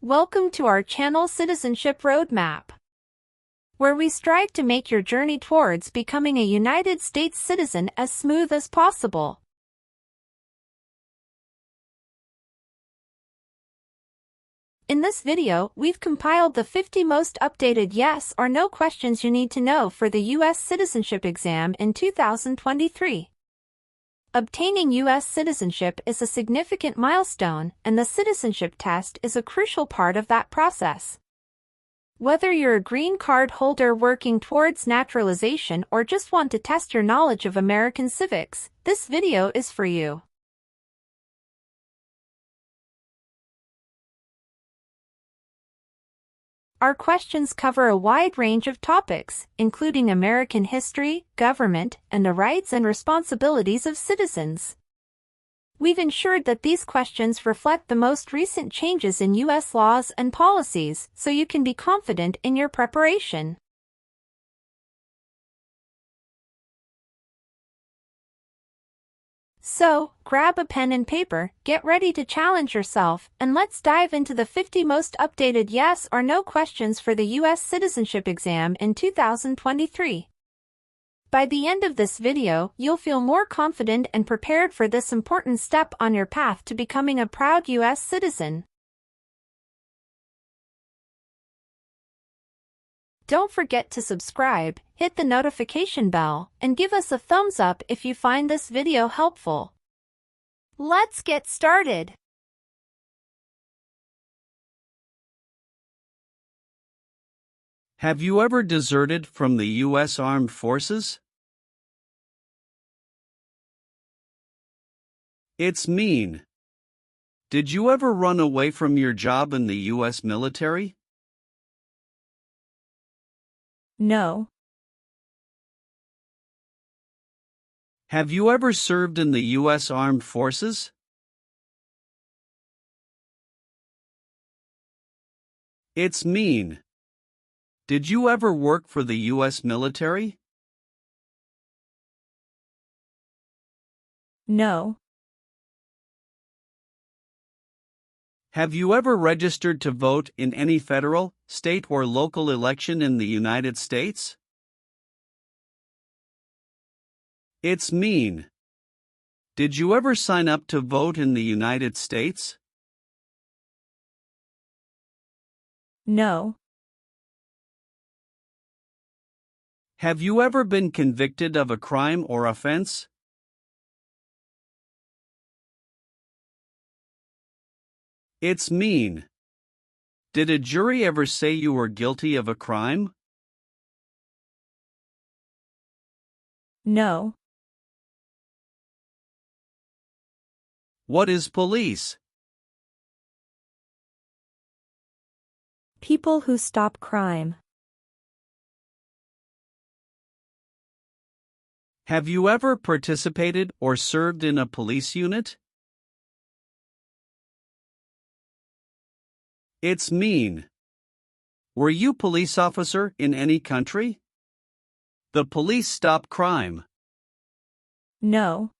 Welcome to our channel Citizenship Roadmap, where we strive to make your journey towards becoming a United States citizen as smooth as possible. In this video, we've compiled the 50 most updated yes or no questions you need to know for the U.S. citizenship exam in 2023. Obtaining U.S. citizenship is a significant milestone, and the citizenship test is a crucial part of that process. Whether you're a green card holder working towards naturalization or just want to test your knowledge of American civics, this video is for you. Our questions cover a wide range of topics, including American history, government, and the rights and responsibilities of citizens. We've ensured that these questions reflect the most recent changes in U.S. laws and policies, so you can be confident in your preparation. So, grab a pen and paper, get ready to challenge yourself, and let's dive into the 50 most updated yes or no questions for the U.S. citizenship exam in 2023. By the end of this video, you'll feel more confident and prepared for this important step on your path to becoming a proud U.S. citizen. Don't forget to subscribe, hit the notification bell, and give us a thumbs up if you find this video helpful. Let's get started. Have you ever deserted from the U.S. Armed Forces? It's mean. Did you ever run away from your job in the U.S. military? No. Have you ever served in the U.S. Armed Forces? It's mean. Did you ever work for the U.S. military? No. Have you ever registered to vote in any federal, state, or local election in the United States? It's mean. Did you ever sign up to vote in the United States? No. Have you ever been convicted of a crime or offense? It's mean. Did a jury ever say you were guilty of a crime? No. What is police? People who stop crime. Have you ever participated or served in a police unit? It's mean. Were you police officer in any country? The police stop crime. No.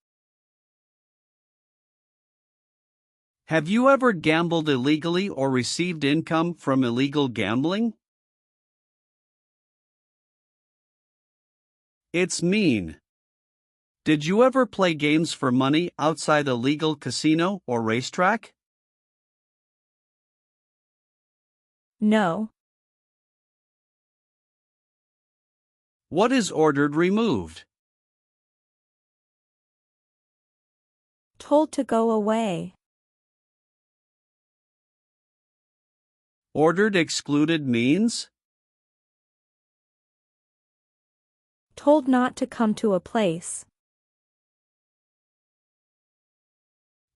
Have you ever gambled illegally or received income from illegal gambling? It's mean. Did you ever play games for money outside a legal casino or racetrack? No. What is ordered removed? Told to go away. Ordered excluded means? Told not to come to a place.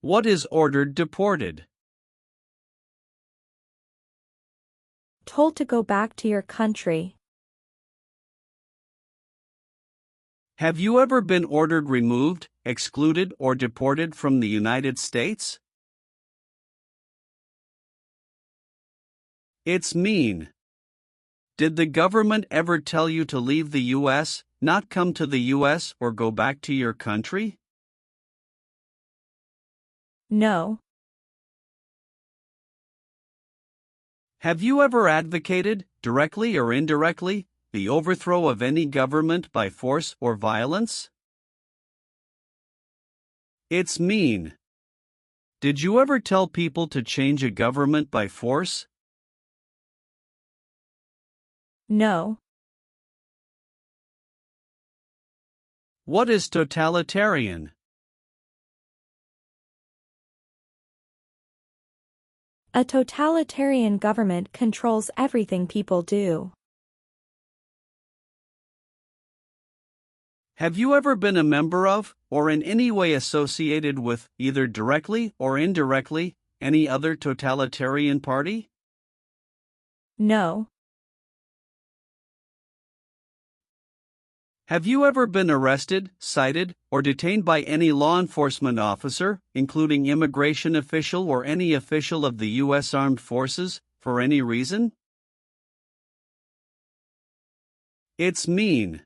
What is ordered deported? Told to go back to your country. Have you ever been ordered removed, excluded, or deported from the United States? It's mean. Did the government ever tell you to leave the U.S., not come to the U.S., or go back to your country? No. Have you ever advocated, directly or indirectly, the overthrow of any government by force or violence? It's mean. Did you ever tell people to change a government by force? No. What is totalitarian? A totalitarian government controls everything people do. Have you ever been a member of, or in any way associated with, either directly or indirectly, any other totalitarian party? No. Have you ever been arrested, cited, or detained by any law enforcement officer, including immigration official or any official of the U.S. Armed Forces, for any reason? It's mean.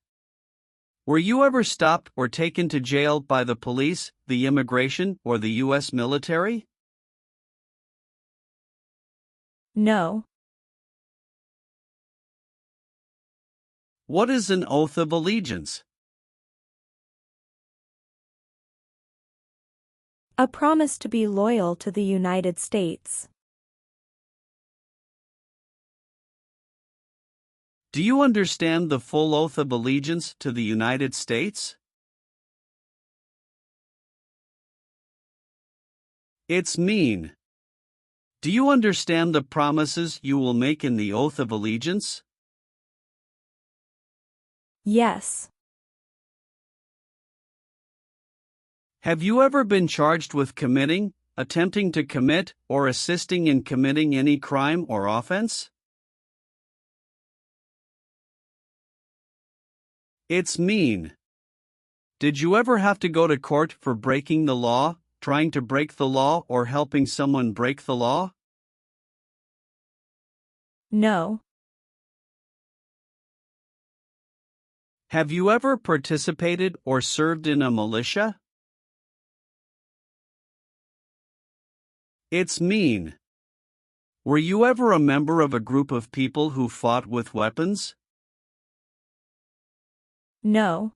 Were you ever stopped or taken to jail by the police, the immigration, or the U.S. military? No. What is an oath of allegiance? A promise to be loyal to the United States. Do you understand the full oath of allegiance to the United States? It's mean. Do you understand the promises you will make in the oath of allegiance? Yes. Have you ever been charged with committing, attempting to commit, or assisting in committing any crime or offense? It's mean. Did you ever have to go to court for breaking the law, trying to break the law, or helping someone break the law? No. Have you ever participated or served in a militia? It's mean. Were you ever a member of a group of people who fought with weapons? No.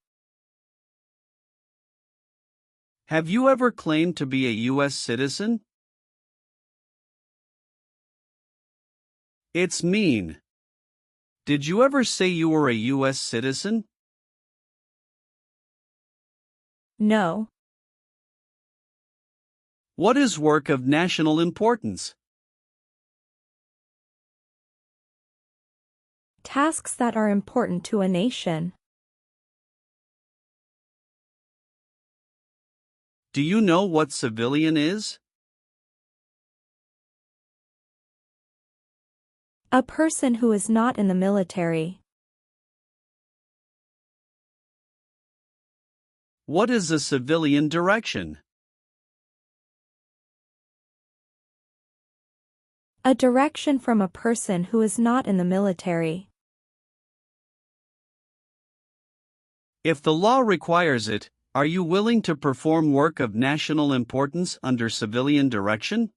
Have you ever claimed to be a U.S. citizen? It's mean. Did you ever say you were a U.S. citizen? No. What is work of national importance? Tasks that are important to a nation. Do you know what civilian is? A person who is not in the military. What is a civilian direction? A direction from a person who is not in the military. If the law requires it, are you willing to perform work of national importance under civilian direction?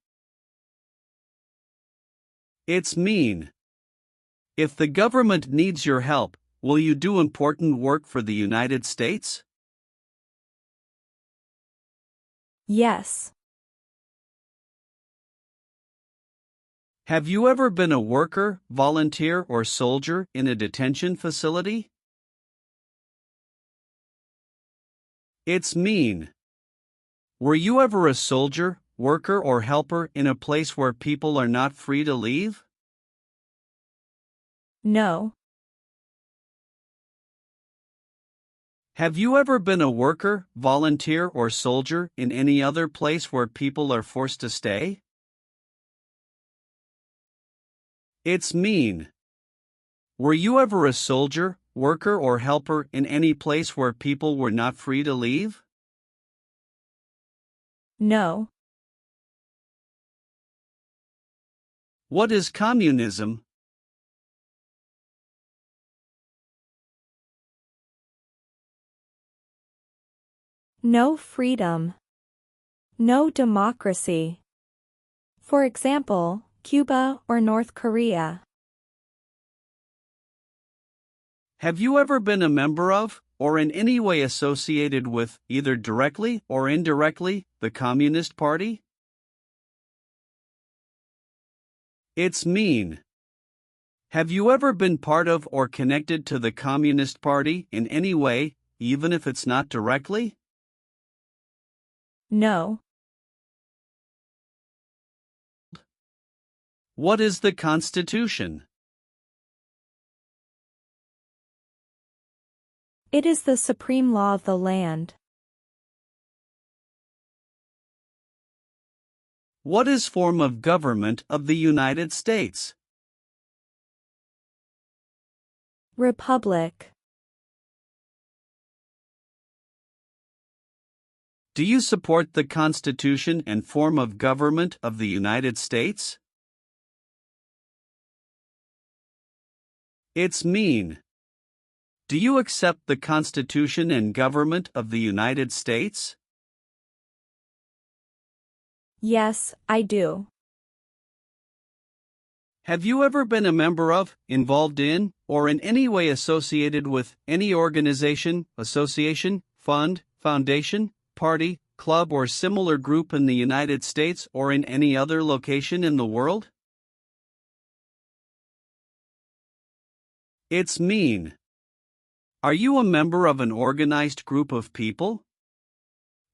It's mean. If the government needs your help, will you do important work for the United States? Yes. Have you ever been a worker, volunteer, or soldier in a detention facility? It's mean. Were you ever a soldier, worker, or helper in a place where people are not free to leave? No. Have you ever been a worker, volunteer, or soldier in any other place where people are forced to stay? It's mean. Were you ever a soldier, worker, or helper in any place where people were not free to leave? No. What is communism? No freedom. No democracy. For example, Cuba or North Korea? Have you ever been a member of, or in any way associated with, either directly or indirectly, the Communist Party? It's mean. Have you ever been part of or connected to the Communist Party in any way, even if it's not directly? No. What is the Constitution? It is the supreme law of the land. What is form of government of the United States? Republic. Do you support the Constitution and form of government of the United States? It's mean. Do you accept the Constitution and government of the United States? Yes, I do. Have you ever been a member of, involved in, or in any way associated with any organization, association, fund, foundation, party, club, or similar group in the United States or in any other location in the world? It's mean. Are you a member of an organized group of people?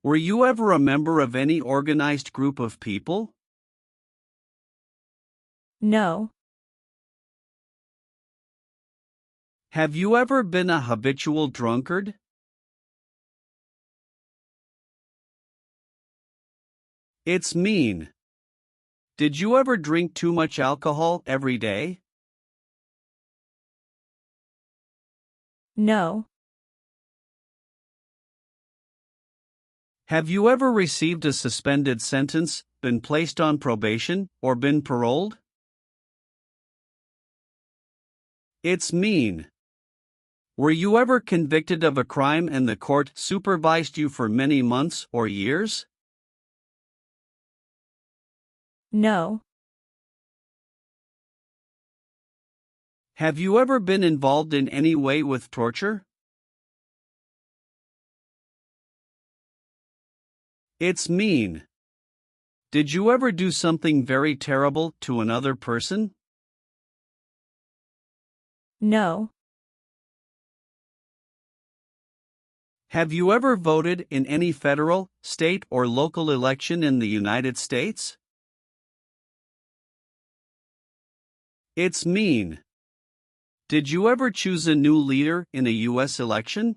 Were you ever a member of any organized group of people? No. Have you ever been a habitual drunkard? It's mean. Did you ever drink too much alcohol every day? No. Have you ever received a suspended sentence, been placed on probation, or been paroled? It's mean. Were you ever convicted of a crime and the court supervised you for many months or years? No. Have you ever been involved in any way with torture? It's mean. Did you ever do something very terrible to another person? No. Have you ever voted in any federal, state, or local election in the United States? It's mean. Did you ever choose a new leader in a U.S. election?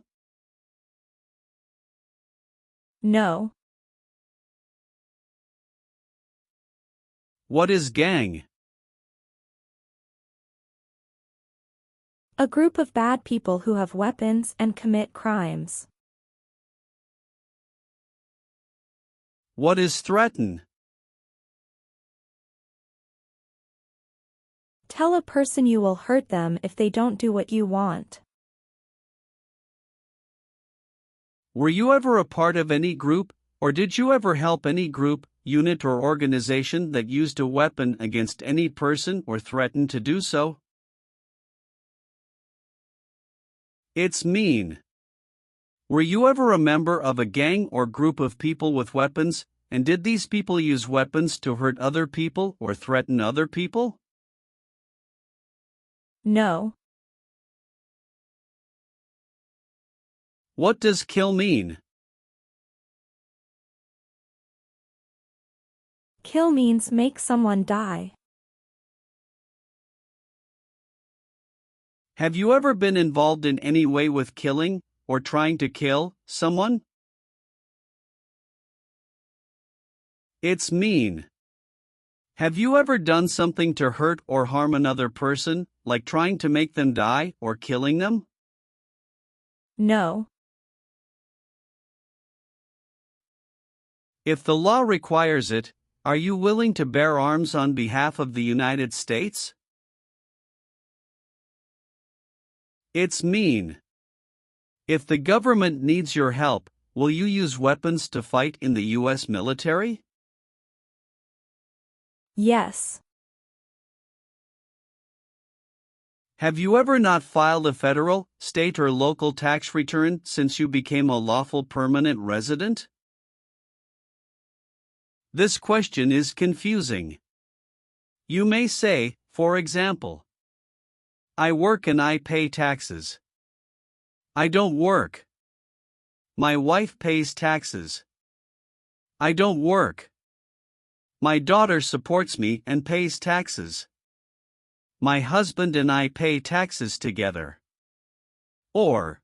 No. What is gang? A group of bad people who have weapons and commit crimes. What is threaten? Tell a person you will hurt them if they don't do what you want. Were you ever a part of any group, or did you ever help any group, unit, or organization that used a weapon against any person or threatened to do so? It's mean. Were you ever a member of a gang or group of people with weapons, and did these people use weapons to hurt other people or threaten other people? No. What does kill mean? Kill means make someone die. Have you ever been involved in any way with killing, or trying to kill, someone? It's mean. Have you ever done something to hurt or harm another person, like trying to make them die or killing them? No. If the law requires it, are you willing to bear arms on behalf of the United States? It's mean. If the government needs your help, will you use weapons to fight in the U.S. military? Yes. Have you ever not filed a federal, state, or local tax return since you became a lawful permanent resident? This question is confusing. You may say, for example, I work and I pay taxes. I don't work. My wife pays taxes. I don't work. My daughter supports me and pays taxes. My husband and I pay taxes together. Or,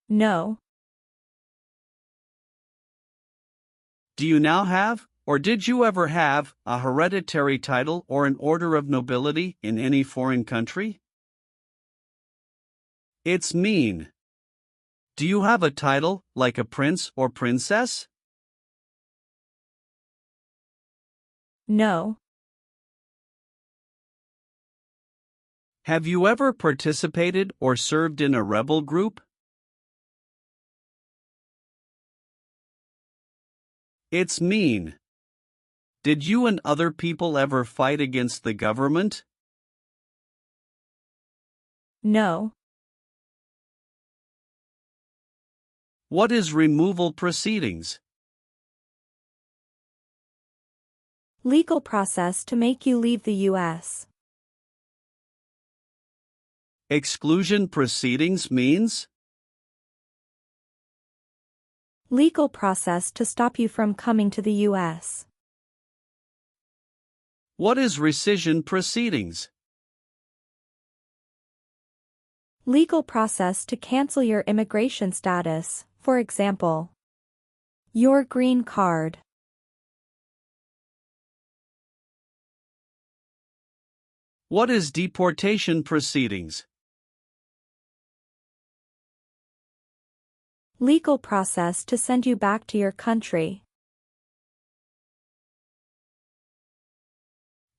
No. do you now have, or did you ever have, a hereditary title or an order of nobility in any foreign country? It's mean. Do you have a title, like a prince or princess? No. Have you ever participated or served in a rebel group? It's mean. Did you and other people ever fight against the government? No. What is removal proceedings? Legal process to make you leave the U.S. Exclusion proceedings means? Legal process to stop you from coming to the U.S. What is rescission proceedings? Legal process to cancel your immigration status, for example, your green card. What is deportation proceedings? Legal process to send you back to your country.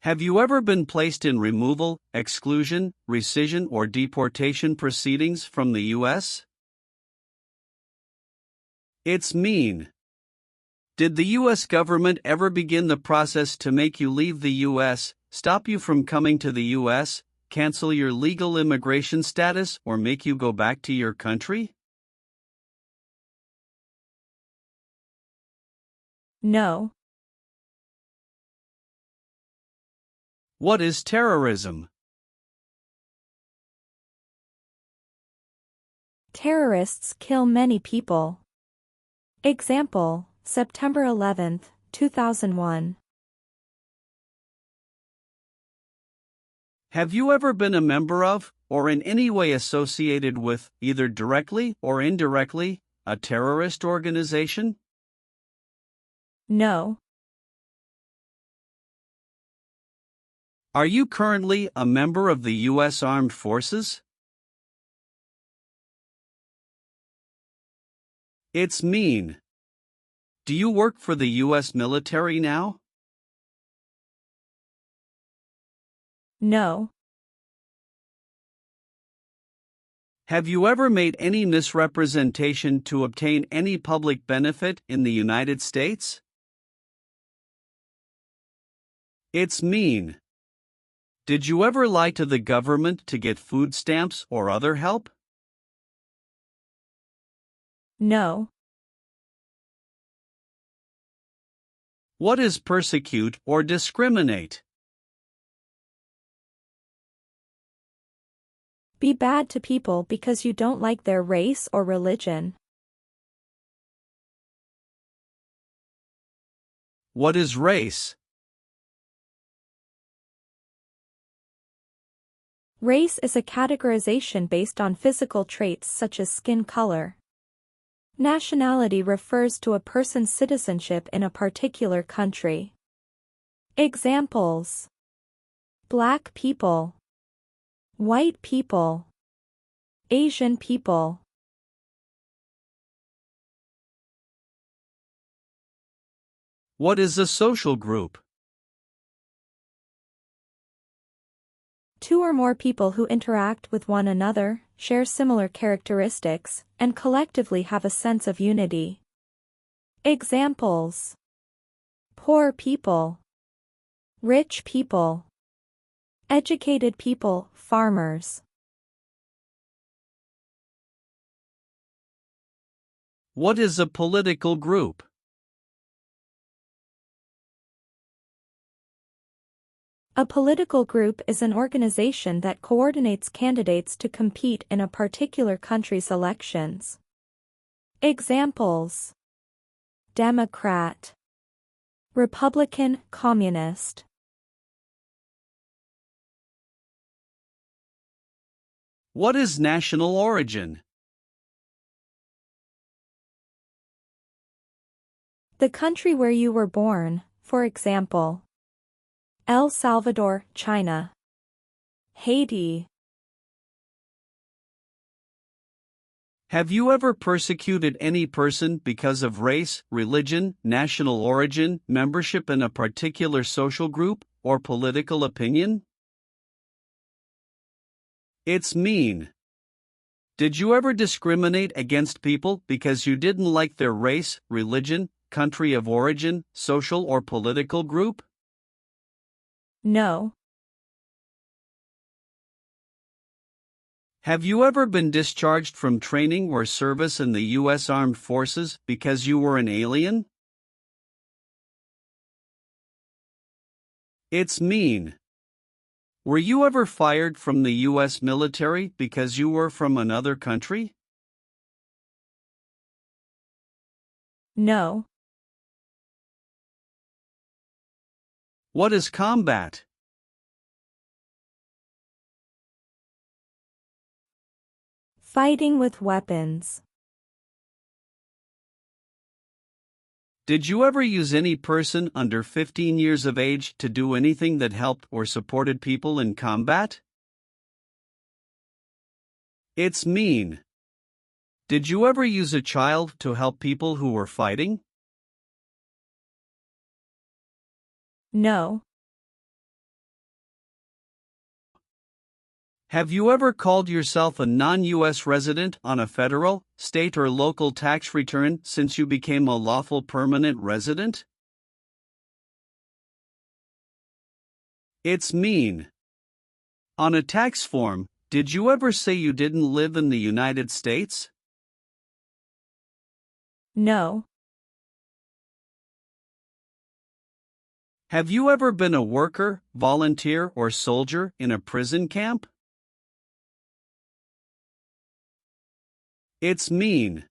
Have you ever been placed in removal, exclusion, rescission, or deportation proceedings from the U.S.? It's mean. Did the U.S. government ever begin the process to make you leave the U.S., stop you from coming to the U.S., cancel your legal immigration status, or make you go back to your country? No. What is terrorism? Terrorists kill many people. Example, September 11, 2001. Have you ever been a member of, or in any way associated with, either directly or indirectly, a terrorist organization? No. Are you currently a member of the U.S. Armed Forces? It's mean. Do you work for the U.S. military now? No. Have you ever made any misrepresentation to obtain any public benefit in the United States? It's mean. Did you ever lie to the government to get food stamps or other help? No. What is persecute or discriminate? Be bad to people because you don't like their race or religion. What is race? Race is a categorization based on physical traits such as skin color. Nationality refers to a person's citizenship in a particular country. Examples: Black people, white people, Asian people. What is a social group? Two or more people who interact with one another, share similar characteristics, and collectively have a sense of unity. Examples: poor people, Rich people. Educated people, farmers. What is a political group? A political group is an organization that coordinates candidates to compete in a particular country's elections. Examples: Democrat, Republican, Communist. What is national origin? The country where you were born, for example, El Salvador, China. Haiti. Have you ever persecuted any person because of race, religion, national origin, membership in a particular social group, or political opinion? It's mean. Did you ever discriminate against people because you didn't like their race, religion, country of origin, social or political group? No. Have you ever been discharged from training or service in the U.S. Armed Forces because you were an alien? It's mean. Were you ever fired from the U.S. military because you were from another country? No. What is combat? Fighting with weapons. Did you ever use any person under 15 years of age to do anything that helped or supported people in combat? It's mean. Did you ever use a child to help people who were fighting? No. Have you ever called yourself a non-U.S. resident on a federal, state or local tax return since you became a lawful permanent resident? It's mean. On a tax form, did you ever say you didn't live in the United States? No. Have you ever been a worker, volunteer or soldier in a prison camp? It's mean.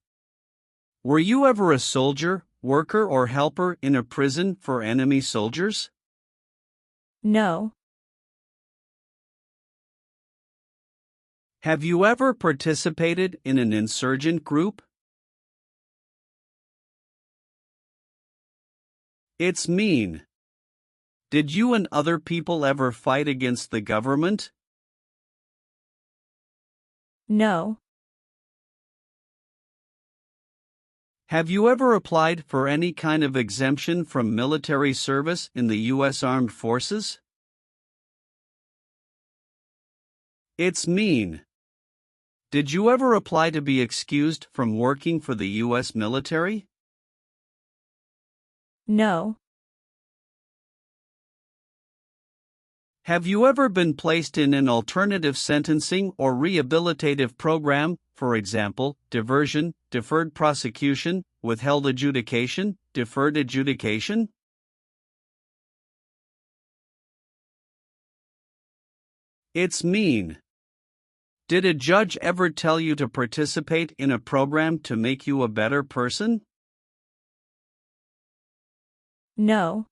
Were you ever a soldier, worker or helper in a prison for enemy soldiers? No. Have you ever participated in an insurgent group? It's mean. Did you and other people ever fight against the government? No. Have you ever applied for any kind of exemption from military service in the U.S. Armed Forces? It's mean. Did you ever apply to be excused from working for the U.S. military? No. Have you ever been placed in an alternative sentencing or rehabilitative program, for example, diversion, deferred prosecution, withheld adjudication, deferred adjudication? It's mean. Did a judge ever tell you to participate in a program to make you a better person? No.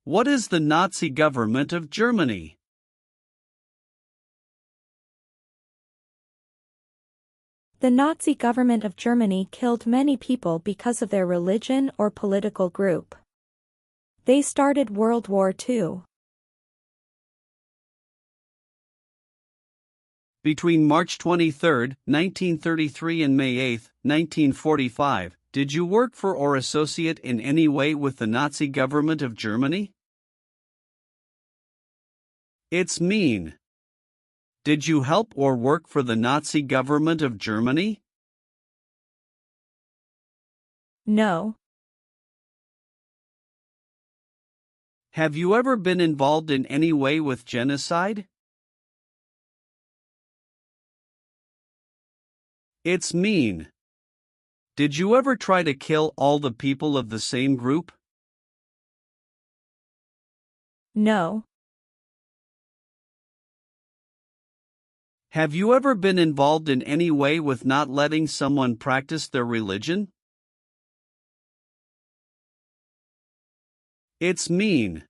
What is the Nazi government of Germany? The Nazi government of Germany killed many people because of their religion or political group. They started World War II. Between March 23, 1933 and May 8, 1945, did you work for or associate in any way with the Nazi government of Germany? It's mean. Did you help or work for the Nazi government of Germany? No. Have you ever been involved in any way with genocide? It's mean. Did you ever try to kill all the people of the same group? No. Have you ever been involved in any way with not letting someone practice their religion? It's mean.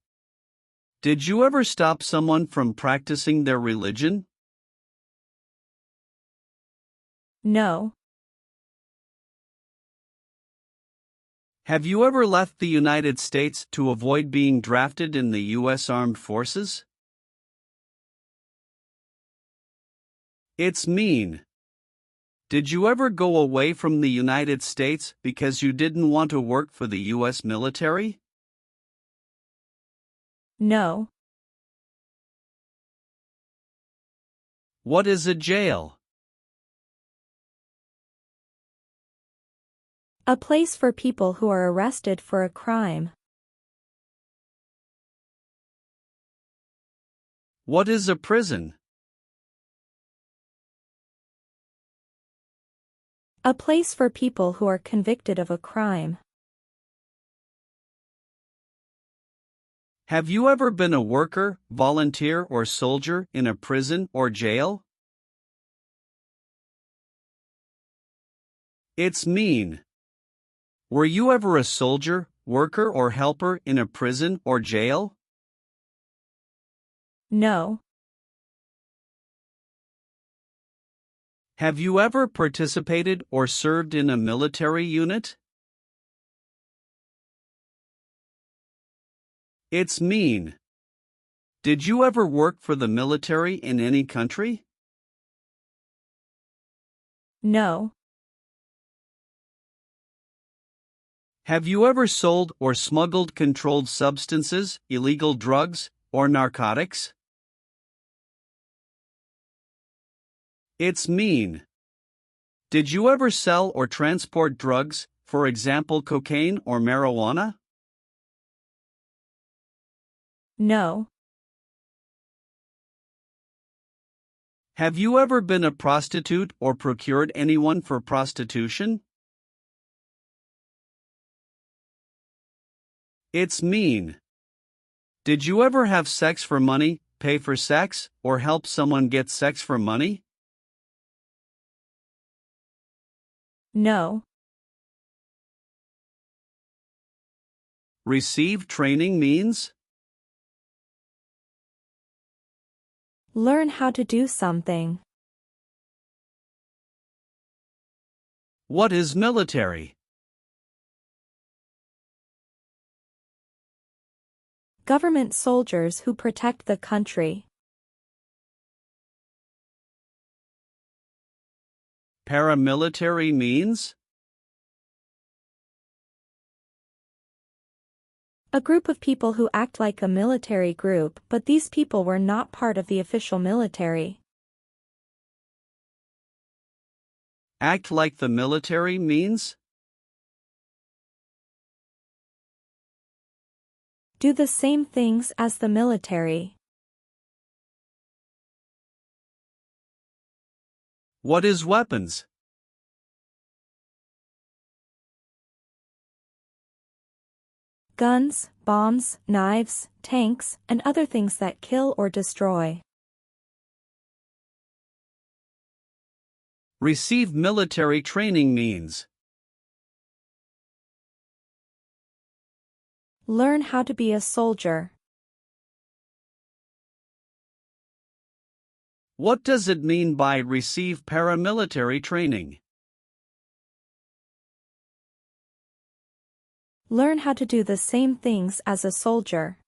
Did you ever stop someone from practicing their religion? No. Have you ever left the United States to avoid being drafted in the U.S. Armed Forces? It's mean. Did you ever go away from the United States because you didn't want to work for the U.S. military? No. What is a jail? A place for people who are arrested for a crime. What is a prison? A place for people who are convicted of a crime. Have you ever been a worker, volunteer, or soldier in a prison or jail? It's mean. Were you ever a soldier, worker, or helper in a prison or jail? No. Have you ever participated or served in a military unit? It's mean. Did you ever work for the military in any country? No. Have you ever sold or smuggled controlled substances, illegal drugs, or narcotics? It's mean. Did you ever sell or transport drugs, for example cocaine or marijuana? No. Have you ever been a prostitute or procured anyone for prostitution? It's mean. Did you ever have sex for money, pay for sex, or help someone get sex for money? No. Receive training means? Learn how to do something. What is military? Government soldiers who protect the country. Paramilitary means? A group of people who act like a military group, but these people were not part of the official military. Act like the military means? Do the same things as the military. What is weapons? Guns, bombs, knives, tanks, and other things that kill or destroy. Receive military training means? Learn how to be a soldier. What does it mean by receive paramilitary training? Learn how to do the same things as a soldier.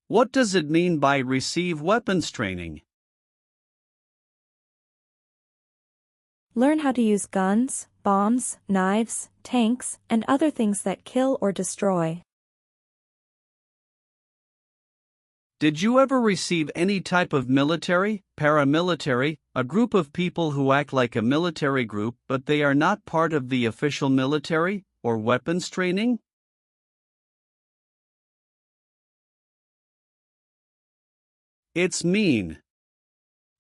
What does it mean by receive weapons training? Learn how to use guns, bombs, knives, tanks, and other things that kill or destroy. Did you ever receive any type of military, paramilitary, a group of people who act like a military group but they are not part of the official military, or weapons training? It's mean.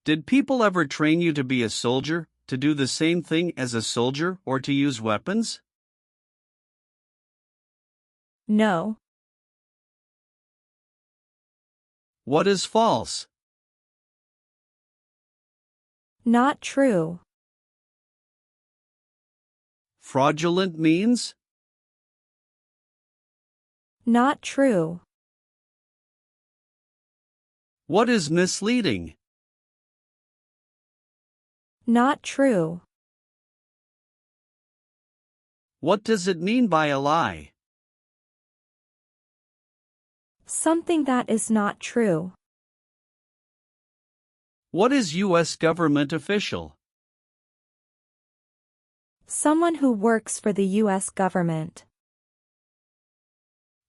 Did people ever train you to be a soldier, to do the same thing as a soldier, or to use weapons? No. What is false? Not true. Fraudulent means? Not true. What is misleading? Not true. What does it mean by a lie? Something that is not true. What is U.S. government official? Someone who works for the U.S. government.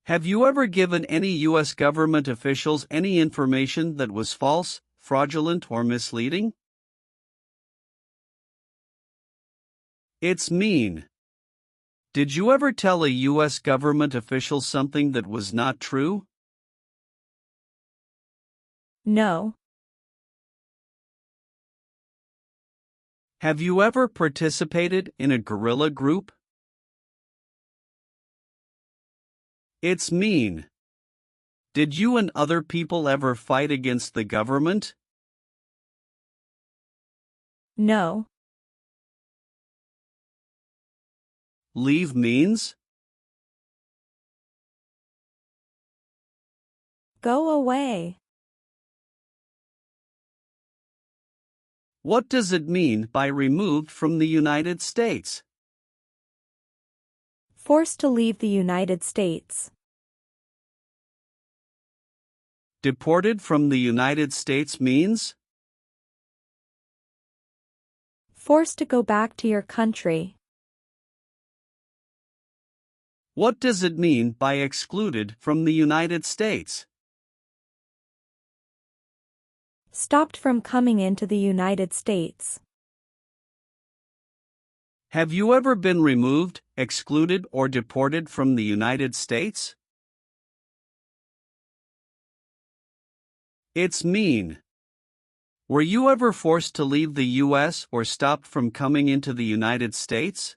Have you ever given any U.S. government officials any information that was false, fraudulent, or misleading? It's mean. Did you ever tell a U.S. government official something that was not true? No. Have you ever participated in a guerrilla group? It's mean. Did you and other people ever fight against the government? No. Leave means? Go away. What does it mean by removed from the United States? Forced to leave the United States. Deported from the United States means? Forced to go back to your country. What does it mean by excluded from the United States? Stopped from coming into the United States. Have you ever been removed, excluded, or deported from the United States? It's mean. Were you ever forced to leave the U.S. or stopped from coming into the United States?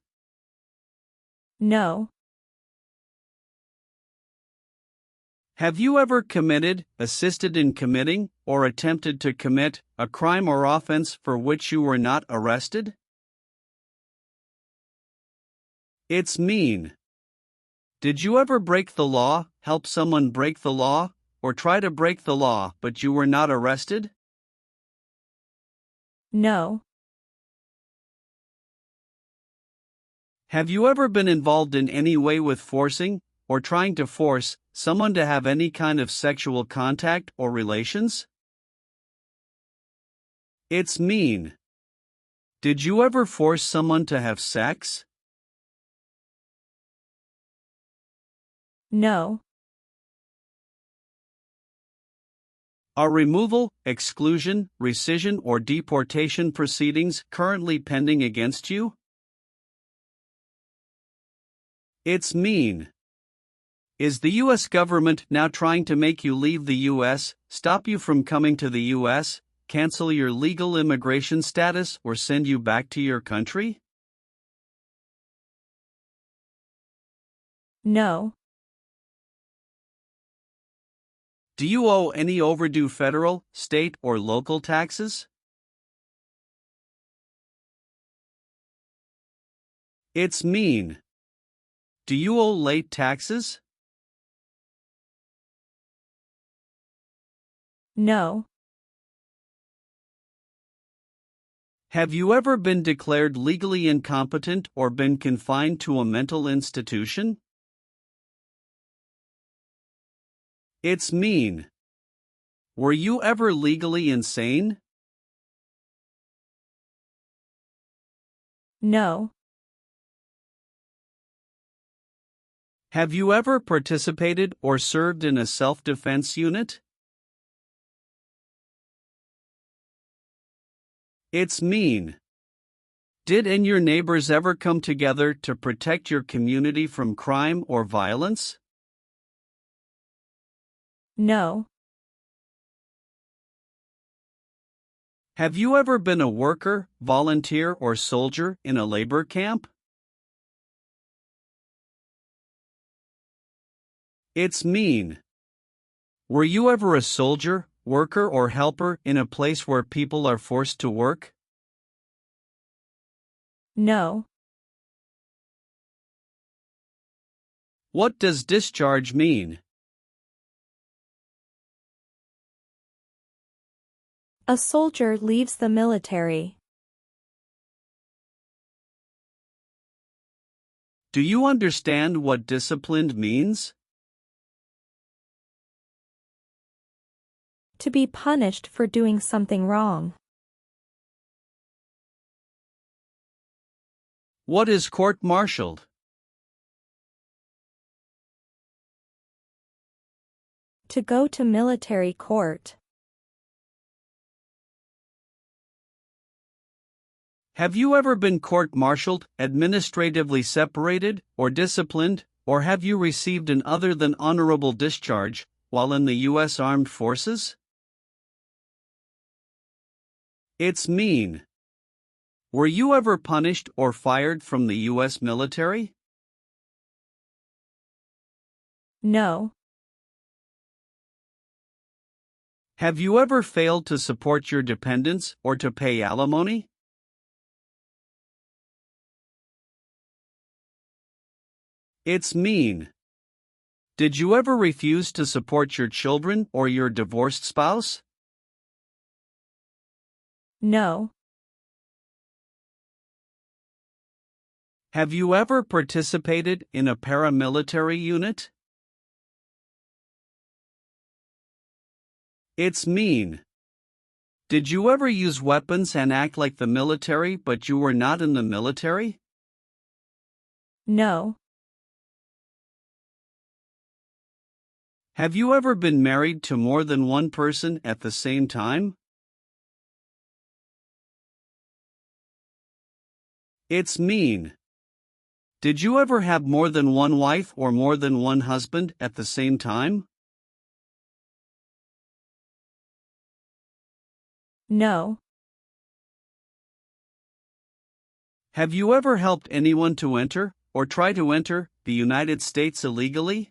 No. Have you ever committed, assisted in committing, or attempted to commit a crime or offense for which you were not arrested? It's mean. Did you ever break the law, help someone break the law, or try to break the law but you were not arrested? No. Have you ever been involved in any way with forcing, or trying to force, someone to have any kind of sexual contact or relations? It's mean. Did you ever force someone to have sex? No. Are removal, exclusion, rescission, or deportation proceedings currently pending against you? It's mean. Is the U.S. government now trying to make you leave the U.S., stop you from coming to the U.S., cancel your legal immigration status, or send you back to your country? No. Do you owe any overdue federal, state, or local taxes? It's mean. Do you owe late taxes? No. Have you ever been declared legally incompetent or been confined to a mental institution? It's mean. Were you ever legally insane? No. Have you ever participated or served in a self-defense unit? It's mean. Did and your neighbors ever come together to protect your community from crime or violence? No. Have you ever been a worker, volunteer, or soldier in a labor camp? It's mean. Were you ever a soldier, worker, or helper in a place where people are forced to work? No. What does discharge mean? A soldier leaves the military. Do you understand what disciplined means? To be punished for doing something wrong. What is court-martialed? To go to military court. Have you ever been court-martialed, administratively separated, or disciplined, or have you received an other than honorable discharge while in the U.S. Armed Forces? It's mean. Were you ever punished or fired from the U.S. military? No. Have you ever failed to support your dependents or to pay alimony? It's mean. Did you ever refuse to support your children or your divorced spouse? No. Have you ever participated in a paramilitary unit? It's mean. Did you ever use weapons and act like the military but you were not in the military? No. Have you ever been married to more than one person at the same time? It's mean. Did you ever have more than one wife or more than one husband at the same time? No. Have you ever helped anyone to enter, or try to enter, the United States illegally?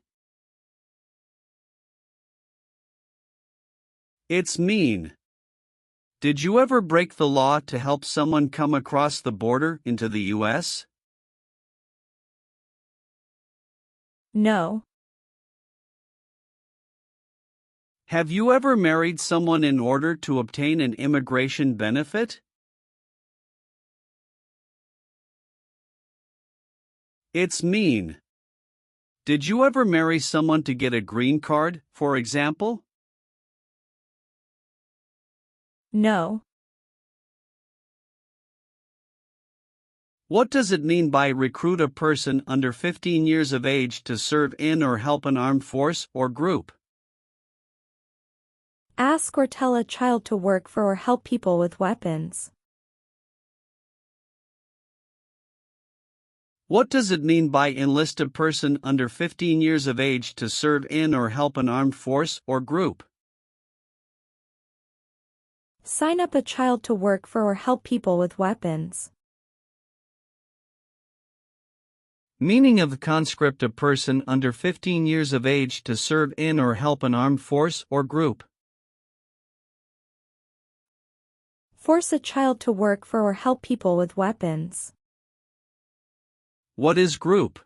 It's mean. Did you ever break the law to help someone come across the border into the U.S.? No. Have you ever married someone in order to obtain an immigration benefit? It's mean. Did you ever marry someone to get a green card, for example? No. What does it mean by recruit a person under 15 years of age to serve in or help an armed force or group? Ask or tell a child to work for or help people with weapons. What does it mean by enlist a person under 15 years of age to serve in or help an armed force or group? Sign up a child to work for or help people with weapons. Meaning of the conscript: a person under 15 years of age to serve in or help an armed force or group. Force a child to work for or help people with weapons. What is group?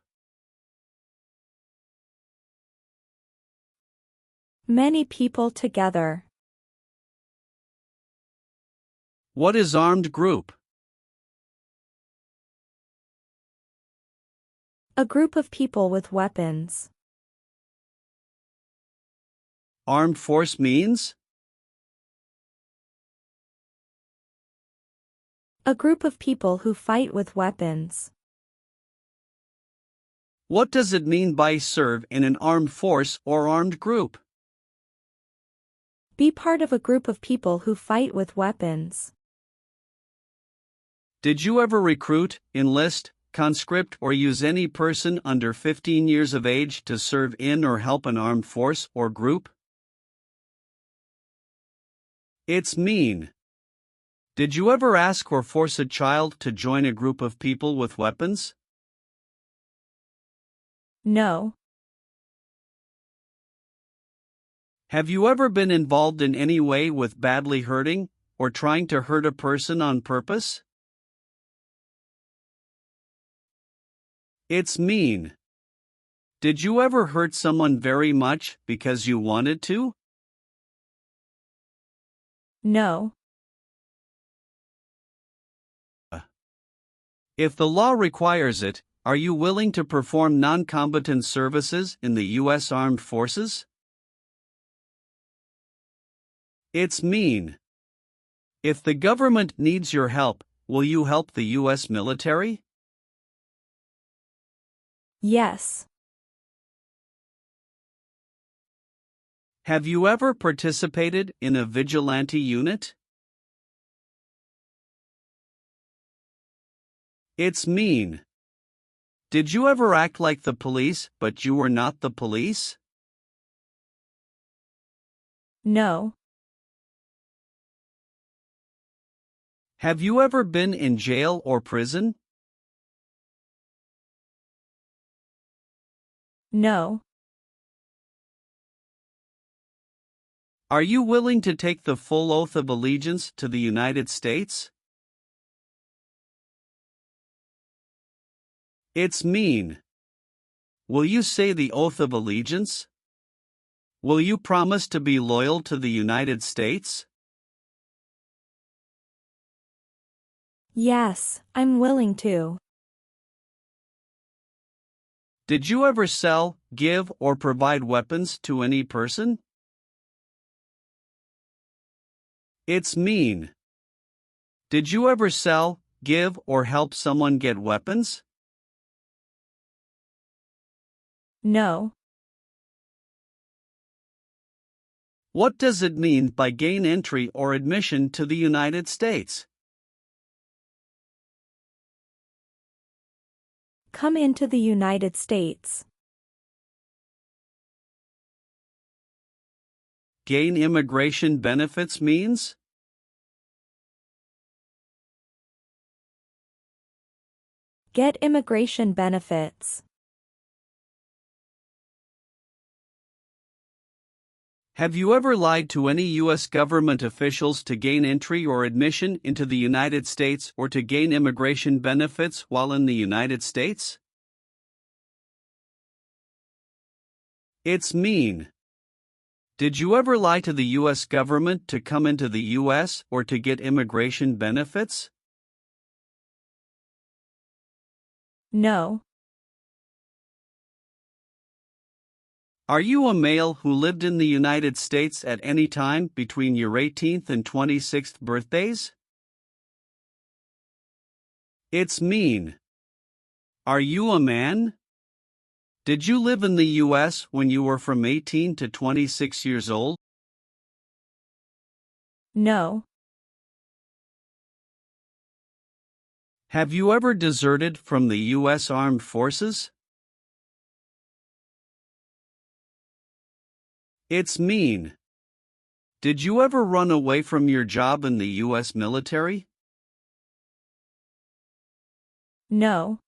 Many people together. What is armed group? A group of people with weapons. Armed force means? A group of people who fight with weapons. What does it mean by serve in an armed force or armed group? Be part of a group of people who fight with weapons. Did you ever recruit, enlist, conscript, or use any person under 15 years of age to serve in or help an armed force or group? It's mean. Did you ever ask or force a child to join a group of people with weapons? No. Have you ever been involved in any way with badly hurting or trying to hurt a person on purpose? It's mean. Did you ever hurt someone very much because you wanted to? No. If the law requires it, are you willing to perform non-combatant services in the U.S. Armed Forces? It's mean. If the government needs your help, will you help the U.S. military? Yes. Have you ever participated in a vigilante unit? It's mean. Did you ever act like the police but you were not the police? No. Have you ever been in jail or prison? No. Are you willing to take the full oath of allegiance to the United States? It's mean. Will you say the oath of allegiance? Will you promise to be loyal to the United States? Yes, I'm willing to. Did you ever sell, give, or provide weapons to any person? It's mean. Did you ever sell, give, or help someone get weapons? No. What does it mean by gain entry or admission to the United States? Come into the United States. Gain immigration benefits means? Get immigration benefits. Have you ever lied to any U.S. government officials to gain entry or admission into the United States or to gain immigration benefits while in the United States? It's mean. Did you ever lie to the U.S. government to come into the U.S. or to get immigration benefits? No. Are you a male who lived in the United States at any time between your 18th and 26th birthdays? It's mean. Are you a man? Did you live in the U.S. when you were from 18 to 26 years old? No. Have you ever deserted from the U.S. Armed Forces? It's mean. Did you ever run away from your job in the U.S. military? No.